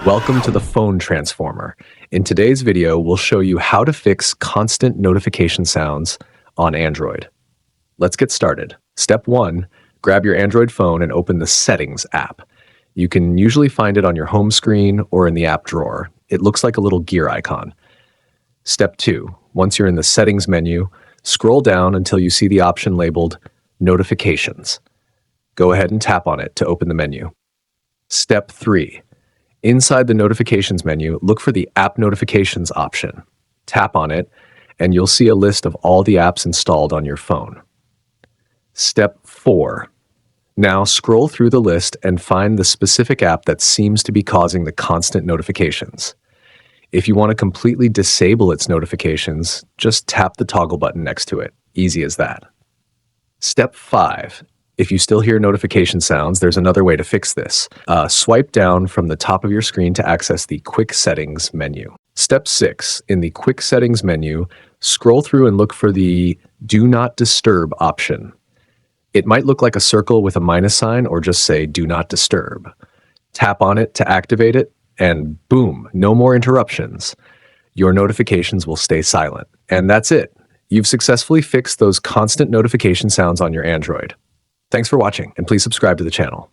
Welcome to the Phone Transformer. In today's video, we'll show you how to fix constant notification sounds on Android. Let's get started. Step 1, grab your Android phone and open the Settings app. You can usually find it on your home screen or in the app drawer. It looks like a little gear icon. Step 2, once you're in the Settings menu, scroll down until you see the option labeled Notifications. Go ahead and tap on it to open the menu. Step 3, inside the Notifications menu, look for the App Notifications option. Tap on it, and you'll see a list of all the apps installed on your phone. Step 4. Now scroll through the list and find the specific app that seems to be causing the constant notifications. If you want to completely disable its notifications, just tap the toggle button next to it. Easy as that. Step 5. If you still hear notification sounds, there's another way to fix this. Swipe down from the top of your screen to access the Quick Settings menu. Step 6. In the Quick Settings menu, scroll through and look for the Do Not Disturb option. It might look like a circle with a minus sign or just say Do Not Disturb. Tap on it to activate it, and boom, no more interruptions. Your notifications will stay silent. And that's it. You've successfully fixed those constant notification sounds on your Android. Thanks for watching, and please subscribe to the channel.